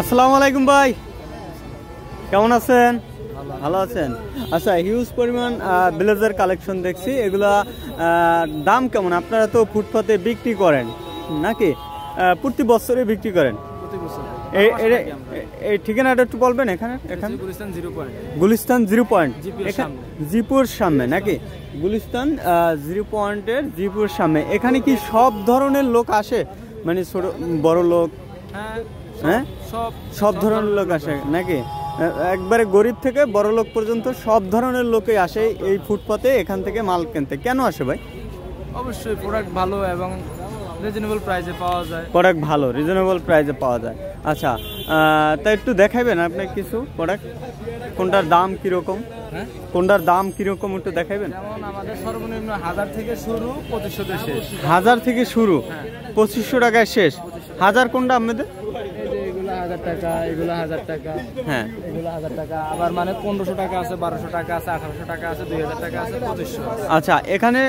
আসসালামু আলাইকুম ভাই, কেমন আছেন? ভালো আছেন? আচ্ছা, হিউজ পরিমাণ ব্লেজার কালেকশন দেখছি, এগুলা দাম কেমন? আপনারা তো ফুটপাতে বিক্রি করেন নাকি প্রতি বছরে বিক্রি করেন? এই ঠিকানাটা একটু বলবেন। এখানে গুলিস্তান 0 পয়েন্ট, জিপুর সামনে নাকি? গুলিস্তান 0 পয়েন্টের জিপুর সামনে। এখানে কি সব ধরনের লোক আসে, মানে ছোট বড় লোক? হ্যাঁ, সব ধরনের লোক আসে নাকি? একবারে গরিব থেকে বড় লোক পর্যন্ত সব ধরনের লোকই আসে এই ফুটপাতে এখান থেকে মাল কিনতে। কেন আসে ভাই? অবশ্যই প্রোডাক্ট ভালো এবং রিজনেবল প্রাইসে পাওয়া যায়। প্রোডাক্ট ভালো, রিজনেবল প্রাইসে পাওয়া যায়। আচ্ছা, তা একটু দেখাইবেন আপনি কিছু প্রোডাক্ট? কোনটার দাম কিরকম? কোনটার দাম কিরকম একটু দেখাইবেন? যেমন আমাদের সর্বনিম্ন 1000 থেকে শুরু, 2500 শেষ। 1000 থেকে শুরু, 2500 টাকায় শেষ। 1000 কোনটা আপনাদের? এগুলো 1000 টাকা, এগুলো 1000 টাকা। হ্যাঁ, এগুলো 1000 টাকা। আবার মানে 1500 টাকা আছে, 1200 টাকা আছে, 1800 টাকা আছে, 2000 টাকা আছে, 2500। আচ্ছা, এখানে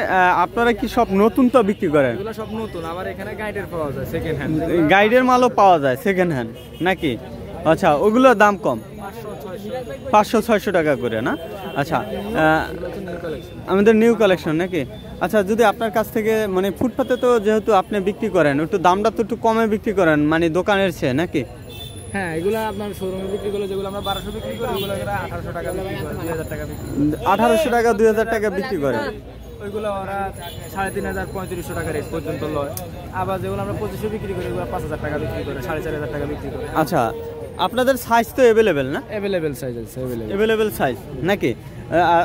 আপনারা কি সব নতুন তো বিক্রি করেন? এগুলো সব নতুন। আবার এখানে গাইডের পাওয়া যায়, সেকেন্ড হ্যান্ড। গাইডের মালও পাওয়া যায় সেকেন্ড হ্যান্ড নাকি? আচ্ছা, ওগুলোর দাম কম, 500-600 টাকা করে না? আচ্ছা, আমাদের নিউ কালেকশন নাকি? আচ্ছা, যদি আপনার কাছ থেকে মানে ফুটপাতে তো যেহেতু আপনি বিক্রি করেন, একটু দামটা তো একটু কমে বিক্রি করেন, মানে দোকানের চেয়ে নাকি? হ্যাঁ, এগুলো আপনার শোরুমে বিক্রি করলে যেগুলো আমরা 1200 বিক্রি করি, ওগুলো 1800 টাকা বিক্রি করে, 2000 টাকা বিক্রি করে। 1800 টাকা 2000 টাকা বিক্রি করে। ওইগুলো ওরা 3500-3500 টাকা রেট পর্যন্ত লয়। আবার যেগুলো আমরা 2500 বিক্রি করি, ওগুলো 5000 টাকা বিক্রি করে, 4500 টাকা বিক্রি করে। আচ্ছা, আপনাদের সাইজ তো অ্যাভেলেবেল না? অ্যাভেলেবেল সাইজ আছে, অ্যাভেলেবেল সাইজ নাকি?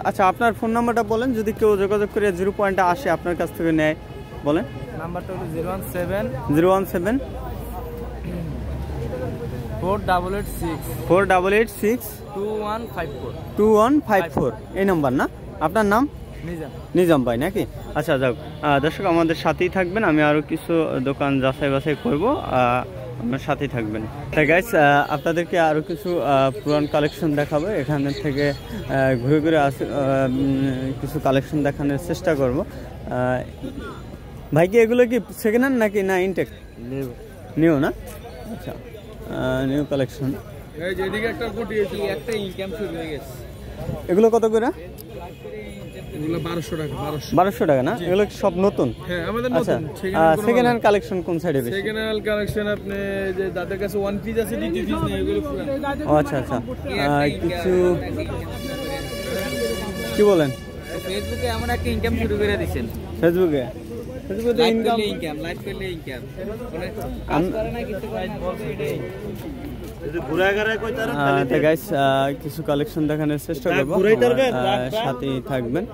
আচ্ছা, আপনার ফোন নাম্বারটা বলেন, যদি কেউ যোগাযোগ করে 0 পয়েন্টে আসে আপনার কাছ থেকে নেয়, বলেন। নাম্বারটা হলো 017 488 2154 এই নাম্বার না? আপনার নাম? নিজাম ভাই নাকি? আচ্ছা, যাক, দর্শক আমাদের সাথেই থাকবেন, আমি আরও কিছু দোকান যাচাই বাছাই করবো, আপনার সাথেই থাকবেন। তাই গাইস, আপনাদেরকে আরও কিছু পুরান কালেকশন দেখাবো। এখান থেকে ঘুরে ঘুরে কিছু কালেকশন দেখানোর চেষ্টা করব। ভাই কি এগুলো কি সেকেন্ড হ্যান্ড নাকি না ইনটেক? নিউ না? আচ্ছা, নিউ কালেকশন। এগুলো কত করে? এগুলো 1200 টাকা। 1200 টাকা না? এগুলো সব নতুন? হ্যাঁ, আমাদের নতুন। সেকেন্ড হ্যান্ড কালেকশন কোন সাইডে বেশি? সেকেন্ড হ্যান্ড কালেকশন আপনি যে যাদের কাছে ওয়ান পিস আছে, ডিটি পিস নেই, এগুলো পুরো। আচ্ছা আচ্ছা, কিছু কি বলেন? ফেসবুকে এমন একটা ইনকাম শুরু করে দিবেন। ফেসবুকে ইনকাম, লাইভ করলে ইনকাম। মানে কাজ করে না, কিন্তু গাইস বলছে এটাই। গাইস, কিছু কালেকশন দেখানোর চেষ্টা করবো, সাথেই থাকবেন।